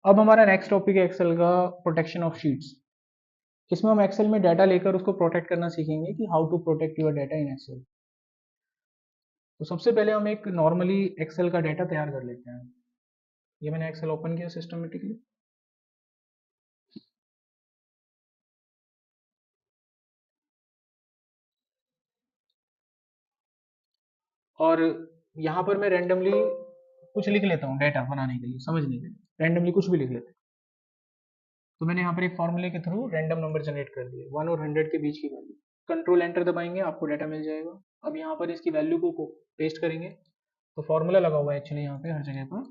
अब हमारा next topic है एक्सेल का प्रोटेक्शन ऑफ शीट्स। इसमें हम एक्सेल में डाटा लेकर उसको प्रोटेक्ट करना सीखेंगे कि how to protect your data in Excel. तो सबसे पहले हम एक नॉर्मली एक्सेल का डाटा तैयार कर लेते हैं। ये मैंने एक्सेल ओपन किया सिस्टमेटिकली। और यहाँ पर मैं रैंडमली कुछ लिख लेता हूँ डाटा बनाने के लिए, समझने के लिए रैंडमली कुछ भी लिख लेते हैं। तो मैंने यहाँ पर एक फॉर्मूले के थ्रू रैंडम नंबर जनरेट कर दिए 1 और 100 के बीच की वैल्यू। कंट्रोल एंटर दबाएंगे, आपको डाटा मिल जाएगा। अब यहाँ पर इसकी वैल्यू को पेस्ट करेंगे। तो फॉर्मूला लगा हुआ है एक्चुअली यहाँ पे हर जगह पर।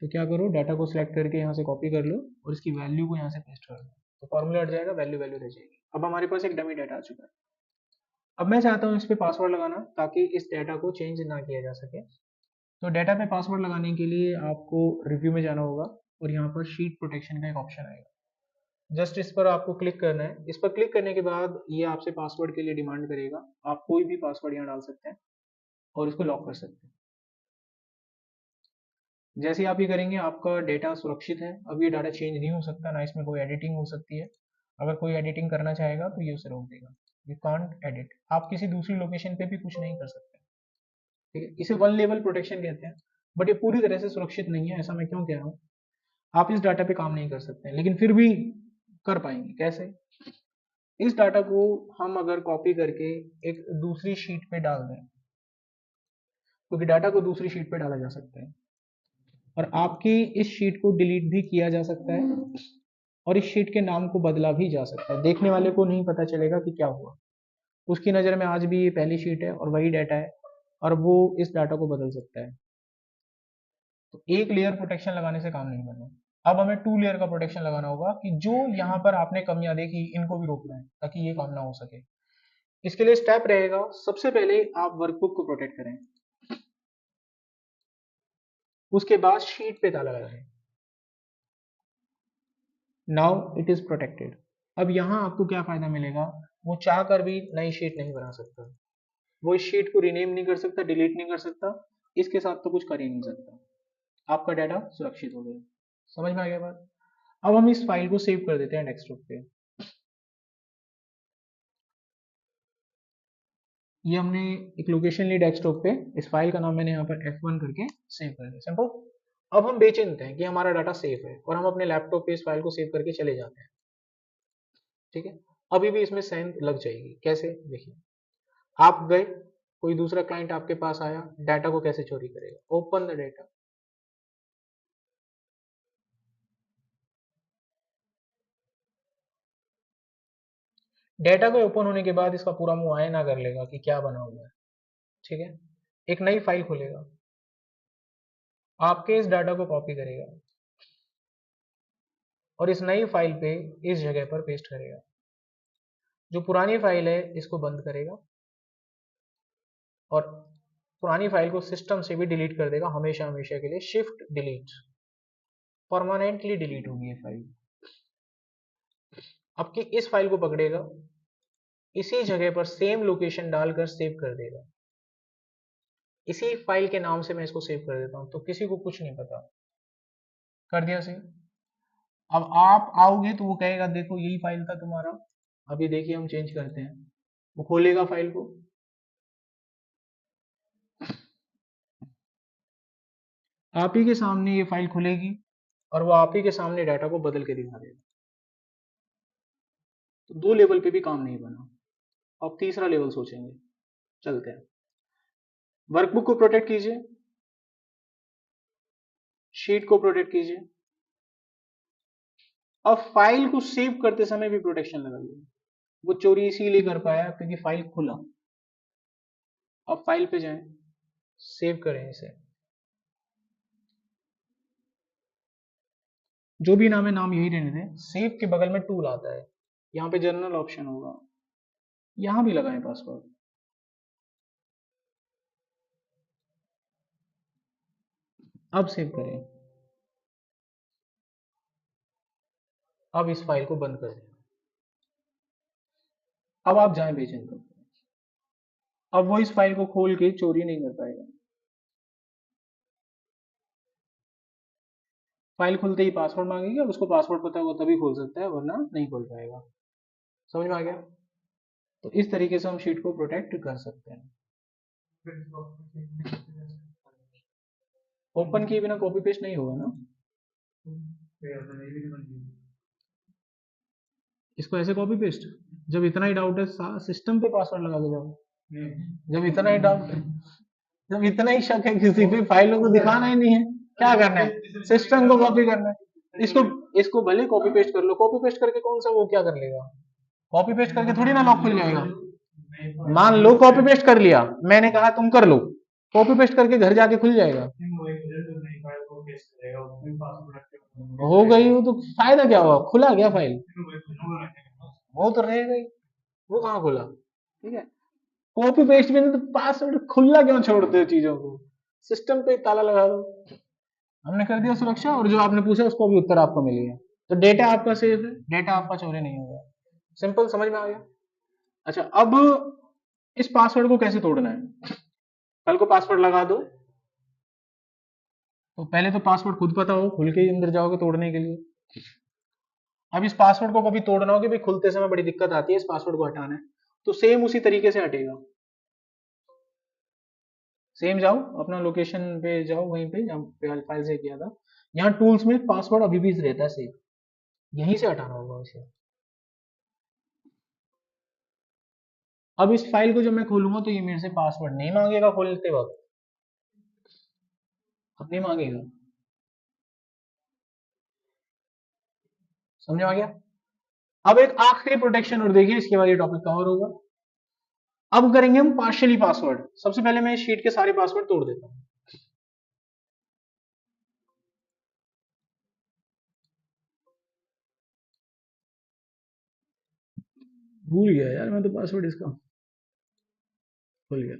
तो क्या करो, डाटा को सिलेक्ट करके यहाँ से कॉपी कर लो और इसकी वैल्यू को यहाँ से पेस्ट कर दो। तो फॉर्मूला हट जाएगा, वैल्यू वैल्यू रह जाएगी। अब हमारे पास एक डमी डाटा आ चुका है। अब मैं चाहता हूँ इस पे पासवर्ड लगाना ताकि इस डाटा को चेंज ना किया जा सके। तो डाटा पे पासवर्ड लगाने के लिए आपको रिव्यू में जाना होगा और यहाँ पर शीट प्रोटेक्शन का एक ऑप्शन आएगा। जस्ट इस पर आपको क्लिक करना है। इस पर क्लिक करने के बाद ये आपसे पासवर्ड के लिए डिमांड करेगा। आप कोई भी पासवर्ड यहाँ डाल सकते हैं और इसको लॉक कर सकते हैं। जैसे आप ये करेंगे आपका डेटा सुरक्षित है। अब ये डाटा चेंज नहीं हो सकता, ना इसमें कोई एडिटिंग हो सकती है। अगर कोई एडिटिंग करना चाहेगा तो ये उसे रोक देगा। You can't edit. आप किसी दूसरी लोकेशन पे भी कुछ नहीं कर सकते। ठीक है, इसे वन लेवल प्रोटेक्शन कहते हैं। बट ये पूरी तरह से सुरक्षित नहीं है। ऐसा मैं क्यों कह रहा हूँ, आप इस डाटा पे काम नहीं कर सकते हैं, लेकिन फिर भी कर पाएंगे। कैसे? इस डाटा को हम अगर कॉपी करके एक दूसरी शीट पे डाल दें, क्योंकि डाटा को दूसरी शीट पे डाला जा सकता है और आपकी इस शीट को डिलीट भी किया जा सकता है और इस शीट के नाम को बदला भी जा सकता है। देखने वाले को नहीं पता चलेगा कि क्या हुआ। उसकी नज़र में आज भी ये पहली शीट है और वही डाटा है और वो इस डाटा को बदल सकता है। तो एक लेयर प्रोटेक्शन लगाने से काम नहीं बना। अब हमें 2 लेयर का प्रोटेक्शन लगाना होगा कि जो यहाँ पर आपने कमियां देखी इनको भी रोकना है ताकि ये काम ना हो सके। इसके लिए स्टेप रहेगा, सबसे पहले आप वर्कबुक को प्रोटेक्ट करें, उसके बाद शीट पे ताला लगाएं। Now it is protected. अब यहाँ आपको क्या फायदा मिलेगा, वो चाह कर भी नई शीट नहीं बना सकता। वो इस शीट को रीनेम नहीं कर सकता, डिलीट नहीं कर सकता, इसके साथ तो कुछ कर ही नहीं सकता। आपका डाटा सुरक्षित हो गया। समझ में आ गया बात? अब हम इस फाइल को सेव कर देते हैं डेस्कटॉप पे। ये हमने एक लोकेशन ली डेस्कटॉप पे। इस फाइल का नाम मैंने यहाँ पर F1 करके सेव कर दिया। सिंपल। अब हम बेचिंत हैं कि हमारा डाटा सेफ है और हम अपने लैपटॉप पे इस फाइल को सेव करके चले जाते हैं। ठीक है, अभी भी इसमें सेंध लग जाएगी। कैसे? देखिए, आप गए, कोई दूसरा क्लाइंट आपके पास आया, डाटा को कैसे चोरी करेगा? Open the data. डेटा को ओपन होने के बाद इसका पूरा मुआयना कर लेगा कि क्या बना हुआ है। ठीक है, एक नई फाइल खोलेगा, आपके इस डाटा को कॉपी करेगा और इस नई फाइल पे इस जगह पर पेस्ट करेगा। जो पुरानी फाइल है इसको बंद करेगा और पुरानी फाइल को सिस्टम से भी डिलीट कर देगा हमेशा हमेशा के लिए। शिफ्ट डिलीट, परमानेंटली डिलीट होगी ये फाइल। आपकी इस फाइल को पकड़ेगा, इसी जगह पर सेम लोकेशन डालकर सेव कर देगा। इसी फाइल के नाम से मैं इसको सेव कर देता हूं तो किसी को कुछ नहीं पता। कर दिया सेव। अब आप आओगे तो वो कहेगा देखो यही फाइल था तुम्हारा। अभी देखिए हम चेंज करते हैं। वो खोलेगा फाइल को, आप ही के सामने ये फाइल खुलेगी और वो आप ही के सामने डाटा को बदल के दिखा देगा। तो 2 लेवल पे भी काम नहीं बना। अब तीसरा लेवल सोचेंगे। चलते हैं, वर्कबुक को प्रोटेक्ट कीजिए, शीट को प्रोटेक्ट कीजिए। अब फाइल को सेव करते समय भी प्रोटेक्शन लगाइए। वो चोरी इसीलिए कर पाया क्योंकि फाइल खुला। अब फाइल पे जाएं, सेव करें इसे। जो भी नाम है नाम यही रहने दें। सेव के बगल में टूल आता है, यहाँ पे जर्नल ऑप्शन होगा, यहाँ भी लगाएं पासवर्ड। अब सेव करें। अब इस फाइल को बंद कर दें। अब आप जाएं बेचिंत। अब वो इस फाइल को खोल के चोरी नहीं कर पाएगा। फाइल खुलते ही पासवर्ड मांगेगी, उसको पासवर्ड पता होगा तभी खोल सकता है, वरना नहीं खोल पाएगा। समझ में आ गया? तो इस तरीके से हम शीट को प्रोटेक्ट कर सकते हैं। ओपन किए बिना कॉपी पेस्ट नहीं होगा ना। इसको ऐसे कॉपी पेस्ट, जब इतना ही डाउट है सिस्टम पे पासवर्ड लगा के जाओ। जब इतना ही डाउट है, जब इतना ही शक है किसी पे, फाइलों को दिखाना ही नहीं है, क्या करना है, सिस्टम को कॉपी करना है। इसको इसको भले कॉपी पेस्ट कर लो, कॉपी पेस्ट करके कौन सा वो क्या कर लेगा, कॉपी पेस्ट करके थोड़ी ना लॉक खुल जाएगा। मान लो कॉपी पेस्ट कर लिया, मैंने कहा तुम कर लो, कॉपी पेस्ट करके घर जाके खुल जाएगा। हो गई वो तो फायदा क्या हुआ, खुला गया फाइल, वो तो रहेगा ही, वो कहाँ खुला। ठीक है, कॉपी पेस्ट में तो पासवर्ड खुला क्यों छोड़ते हो चीजों को, सिस्टम पे ताला लगा दो। हमने कर दिया सुरक्षा, और जो आपने पूछा उसको भी उत्तर आपको मिल गया, तो डेटा आपका सेफ है, डेटा आपका चोरी नहीं होगा। सिंपल, समझ में आ गया? अच्छा, अब इस पासवर्ड को कैसे तोड़ना है, कल को पासवर्ड लगा दो तो पहले तो पासवर्ड खुद पता हो, खुल के ही अंदर जाओगे तोड़ने के लिए। अब इस पासवर्ड को कभी तोड़ना हो कि भाई खुलते समय बड़ी दिक्कत आती है, इस पासवर्ड को हटाना है, तो सेम उसी तरीके से हटेगा। सेम जाओ अपना लोकेशन पे जाओ, वहीं पे जहाँ फाइल से किया था, यहाँ टूल्स में पासवर्ड अभी भी रहता है सेम, यहीं से हटाना होगा उसे। अब इस फाइल को जब मैं खोलूंगा तो ये मेरे से पासवर्ड नहीं मांगेगा खोलते वक्त, अब नहीं मांगेगा। समझ में आ गया? अब एक आखिरी प्रोटेक्शन और देखिए, इसके बाद ये टॉपिक कवर होगा। अब करेंगे हम पार्शियली पासवर्ड। सबसे पहले मैं शीट के सारे पासवर्ड तोड़ देता हूं। भूल गया यार मैं तो पासवर्ड इसका, भूल गया।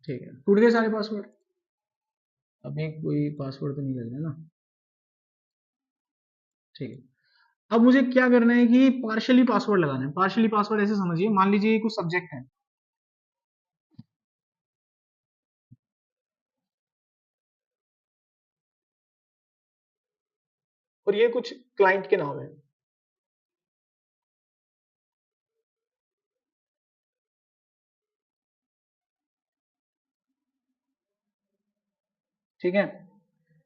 ठीक है, टूट गए सारे पासवर्ड। अब एक कोई पासवर्ड तो नहीं करना ना। ठीक है, अब मुझे क्या करना है कि पार्शियली पासवर्ड लगाना है। पार्शियली पासवर्ड ऐसे समझिए, मान लीजिए ये कुछ सब्जेक्ट है, और ये कुछ क्लाइंट के नाम है। ठीक है,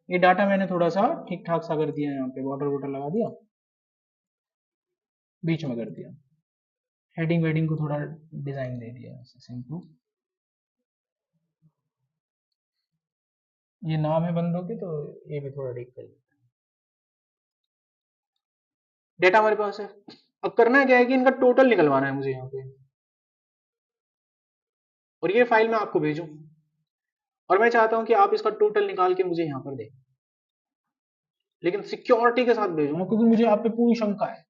ये डाटा मैंने थोड़ा सा ठीक ठाक सा कर दिया, यहाँ पे बॉर्डर वॉर्डर लगा दिया, बीच में कर दिया, हेडिंग वेडिंग को थोड़ा डिजाइन दे दिया सिंपल। ये नाम है बंदों के, तो ये भी थोड़ा ठीक कर दिया। डेटा हमारे पास है, अब करना क्या है कि इनका टोटल निकलवाना है मुझे यहाँ पे, और ये फाइल मैं आपको भेजूं, और मैं चाहता हूं कि आप इसका टोटल निकाल के मुझे यहाँ पर दें, लेकिन सिक्योरिटी के साथ भेजूंगा, क्योंकि मुझे आप पे पूरी शंका है,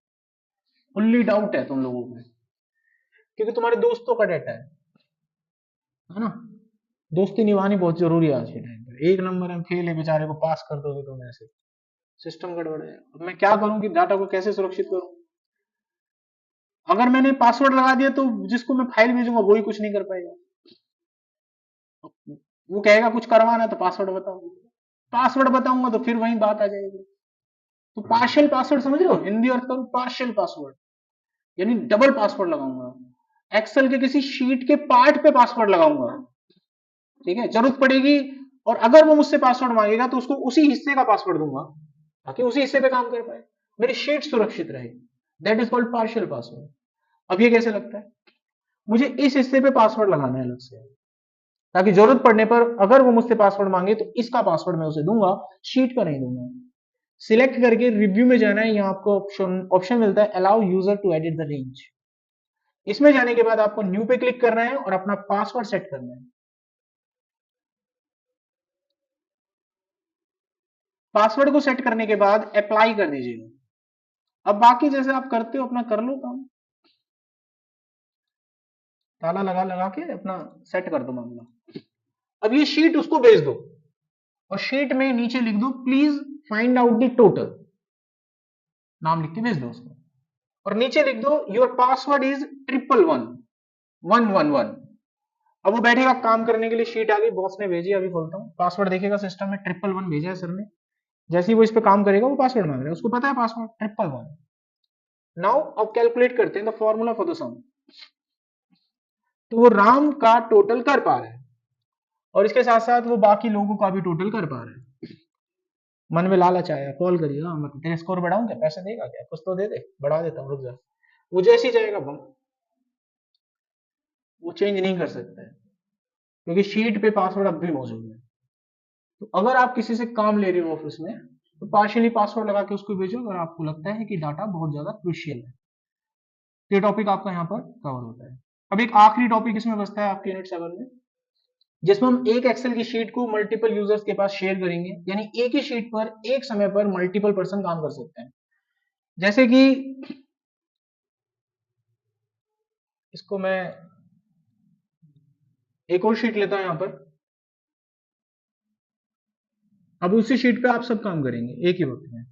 फुल्ली डाउट है तुम लोगों में, क्योंकि तुम्हारे दोस्तों का डाटा है ना। दोस्ती निभानी बहुत जरूरी है आज के टाइम पे, एक नंबर में फेल है बेचारे को पास कर दोगे तुम ऐसे, सिस्टम गड़बड़ है। अब मैं क्या करूं कि डाटा को कैसे सुरक्षित करूं। अगर मैंने पासवर्ड लगा दिया तो जिसको मैं फाइल भेजूंगा वही कुछ नहीं कर पाएगा, वो कहेगा कुछ करवाना तो पासवर्ड बताओ, पासवर्ड बताऊंगा तो फिर वही बात आ जाएगी। तो पार्शियल पासवर्ड समझ रहे हो, हिंदी अर्थ करूं पार्शियल पासवर्ड, यानी डबल पासवर्ड लगाऊंगा, एक्सेल के किसी शीट के पार्ट पे पासवर्ड लगाऊंगा। ठीक है, जरूरत पड़ेगी, और अगर वो मुझसे पासवर्ड मांगेगा तो उसको उसी हिस्से का पासवर्ड दूंगा, ताकि उसी हिस्से पे काम कर पाए, मेरी शीट सुरक्षित रहे। That is called partial password. अब ये कैसे लगता है, मुझे इस हिस्से पे पासवर्ड लगाना है अलग से, ताकि जरूरत पड़ने पर अगर वो मुझसे पासवर्ड मांगे तो इसका पासवर्ड मैं उसे दूंगा, शीट का नहीं दूंगा। सिलेक्ट करके रिव्यू में जाना है, यहाँ आपको ऑप्शन ऑप्शन मिलता है allow user to edit the range. इसमें जाने के बाद आपको न्यू पे क्लिक करना है और अपना पासवर्ड सेट करना है। पासवर्ड को सेट करने के बाद अप्लाई कर दीजिएगा। अब बाकी जैसे आप करते हो अपना कर लो काम, ताला लगा लगा के अपना सेट कर दो मामला। अब ये शीट उसको भेज दो, और शीट में नीचे लिख दो please find out the total, नाम लिख के भेज दो उसको, और नीचे लिख दो योर पासवर्ड इज 111 111। अब वो बैठेगा काम करने के लिए, शीट आ गई, बॉस ने भेजी, अभी खोलता हूँ, पासवर्ड देखेगा सिस्टम में, 111 भेजा है सर ने। जैसे ही वो इस पे काम करेगा वो पासवर्ड मांग रहा है, उसको पता है पासवर्ड 111। नाउ अब कैलकुलेट करते हैं द फॉर्मूला फॉर द सम। तो वो राम का टोटल कर पा रहा है और इसके साथ साथ वो बाकी लोगों का भी टोटल कर पा रहा है। मन में लालच आया, कॉल करिएगा, मतलब तेरे स्कोर बढ़ाऊं क्या, पैसे देगा क्या, कुछ तो दे दे, बढ़ा देता हूँ, रुक जा। वो जैसे ही जाएगा वो चेंज नहीं कर सकता है, क्योंकि शीट पे पासवर्ड अब भी मौजूद है। तो अगर आप किसी से काम ले रहे हो ऑफिस में, तो पार्शियली पासवर्ड लगा के उसको भेजो अगर आपको लगता है कि डाटा बहुत ज्यादा क्रूशियल है। तो ये टॉपिक आपका यहाँ पर कवर होता है। अब एक आखिरी टॉपिक इसमें बचता है आपके यूनिट 7 में, जिसमें हम एक एक्सेल की शीट को मल्टीपल यूजर्स के पास शेयर करेंगे, यानी एक ही शीट पर एक समय पर मल्टीपल पर्सन काम कर सकते हैं। जैसे कि इसको मैं एक और शीट लेता हूं यहां पर। अब उसी शीट पे आप सब काम करेंगे एक ही वक्त में।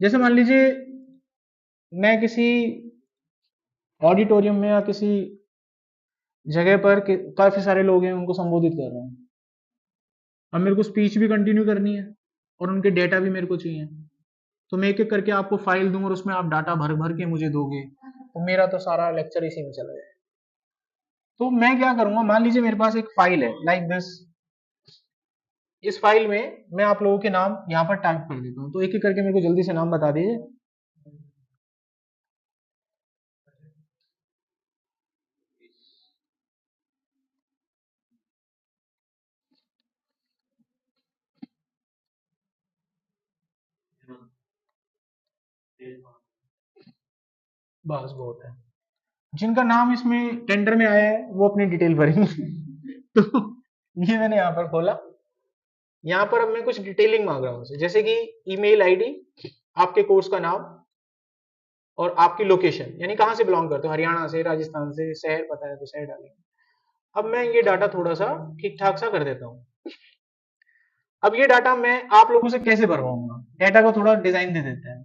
जैसे मान लीजिए मैं किसी ऑडिटोरियम में या किसी जगह पर काफी सारे लोग हैं, उनको संबोधित कर रहा हूं। अब मेरे को स्पीच भी कंटिन्यू करनी है और उनके डेटा भी मेरे को चाहिए। तो मैं एक एक करके आपको फाइल दूंगा और उसमें आप डाटा भर भर के मुझे दोगे, तो मेरा तो सारा लेक्चर इसी में चला जाएगा। तो मैं क्या करूंगा, मान लीजिए मेरे पास एक फाइल है लाइक दिस। इस फाइल में मैं आप लोगों के नाम यहाँ पर टाइप कर देता हूँ, तो एक एक करके मेरे को जल्दी से नाम बता दीजिए। बस बहुत है। जिनका नाम इसमें टेंडर में आया है वो अपनी डिटेल भरेंगे। तो ये मैंने यहाँ पर खोला। यहाँ पर अब मैं कुछ डिटेलिंग मांग रहा हूँ, जैसे कि ईमेल आईडी, आपके कोर्स का नाम और आपकी लोकेशन, यानी कहाँ से बिलोंग करते हो, हरियाणा से, राजस्थान से, शहर पता है तो शहर डालेंगे। अब मैं ये डाटा थोड़ा सा ठीक ठाक सा कर देता हूँ। अब ये डाटा मैं आप लोगों से कैसे भरवाऊंगा, डाटा को थोड़ा डिजाइन दे देते हैं,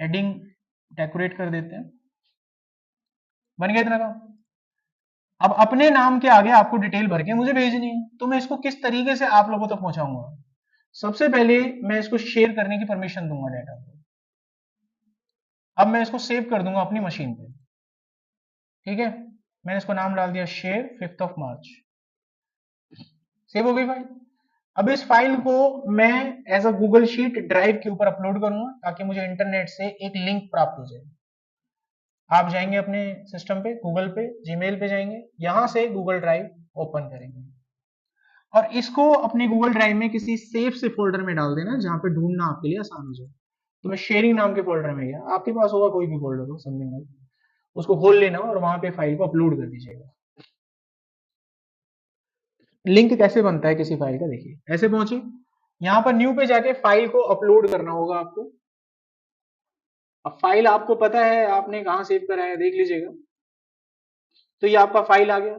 हेडिंग डेकोरेट कर देते हैं, बन गया इतना काम। अब अपने नाम के आगे आपको डिटेल भर के मुझे भेजनी है, तो मैं इसको किस तरीके से आप लोगों तक पहुंचाऊंगा। सबसे पहले मैं इसको शेयर करने की परमिशन दूंगा डाटा को। अब मैं इसको सेव कर दूंगा अपनी मशीन पे, ठीक है। मैंने इसको नाम डाल दिया शेयर 5 मार्च। सेव हो गई फाइल। अब इस फाइल को मैं as a Google sheet drive के ऊपर अपलोड करूंगा, ताकि मुझे इंटरनेट से एक लिंक प्राप्त हो जाए। आप जाएंगे अपने सिस्टम पे, गूगल पे, जीमेल पे जाएंगे, यहां से गूगल ड्राइव ओपन करेंगे और इसको अपने गूगल ड्राइव में किसी सेफ से फोल्डर में डाल देना, जहां पे ढूंढना आपके लिए आसान हो जाए। तो मैं शेयरिंग नाम के फोल्डर में गया, आपके पास होगा कोई भी फोल्डर हो समथिंग, उसको खोल लेना और वहां पे फाइल को अपलोड कर दीजिएगा। लिंक कैसे बनता है किसी फाइल का, देखिए ऐसे पहुंचे, यहां पर न्यू पे जाके फाइल को अपलोड करना होगा आपको। अब फाइल आपको पता है आपने कहां सेव करा है, देख लीजिएगा। तो ये आपका फाइल आ गया।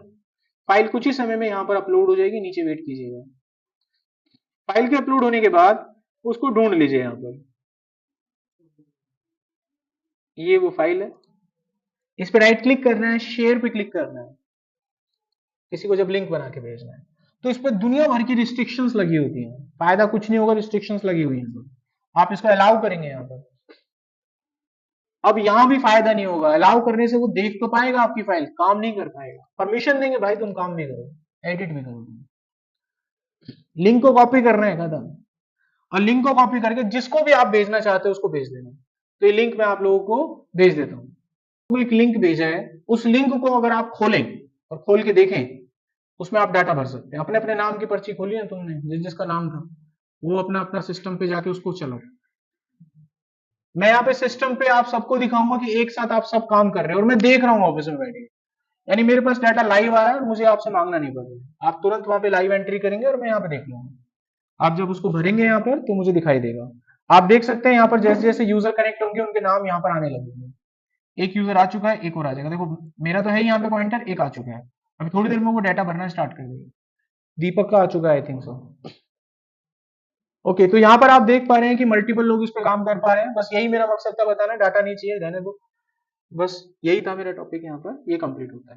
फाइल कुछ ही समय में यहां पर अपलोड हो जाएगी, नीचे वेट कीजिएगा। फाइल के अपलोड होने के बाद उसको ढूंढ लीजिए यहां पर, ये वो फाइल है। इस पर राइट क्लिक करना है, शेयर पे क्लिक करना है, किसी को जब लिंक बना के भेजना है। तो इस पर दुनिया भर की रिस्ट्रिक्शंस लगी होती हैं, फायदा कुछ नहीं होगा, रिस्ट्रिक्शंस लगी हुई हैं। तो आप इसको अलाउ करेंगे यहाँ पर। अब यहां भी फायदा नहीं होगा, अलाउ करने से वो देख तो पाएगा आपकी फाइल, काम नहीं कर पाएगा। परमिशन देंगे भाई तुम काम भी करो, एडिट भी करो। लिंक को कॉपी करना है, खत्म। और लिंक को कॉपी करके जिसको भी आप भेजना चाहते हो उसको भेज देना। तो ये लिंक मैं आप लोगों को भेज देता हूँ। तो एक लिंक भेजा है, उस लिंक को अगर आप खोलें और खोल के देखें, उसमें आप डाटा भर सकते हैं। अपने अपने नाम की पर्ची खोली है तुमने, जिस जिसका नाम था वो अपना अपना सिस्टम पे जाके उसको चलो। मैं यहाँ पे सिस्टम पे आप सबको दिखाऊंगा कि एक साथ आप सब काम कर रहे हो और मैं देख रहा हूँ ऑफिस में बैठे, यानी मेरे पास डाटा लाइव आ रहा है और मुझे आपसे मांगना नहीं पड़ रहा। आप तुरंत वहां पे लाइव एंट्री करेंगे और मैं यहाँ पे देख लूंगा। आप जब उसको भरेंगे यहाँ पर तो मुझे दिखाई देगा। आप देख सकते हैं यहाँ पर जैसे जैसे यूजर कनेक्ट होंगे उनके नाम यहाँ पर आने लगेंगे। एक यूजर आ चुका है, एक और आ जाएगा। देखो मेरा तो है यहाँ पे पॉइंटर, एक आ चुका है। अभी थोड़ी देर में वो डाटा भरना स्टार्ट कर देगा। दीपक का आ चुका है आई थिंक सो। ओके, तो यहाँ पर आप देख पा रहे हैं कि मल्टीपल लोग इस पर काम कर पा रहे हैं। बस यही मेरा मकसद था बताना, डाटा नहीं चाहिए रहने दो। बस यही था मेरा टॉपिक, यहाँ पर ये कंप्लीट होता है।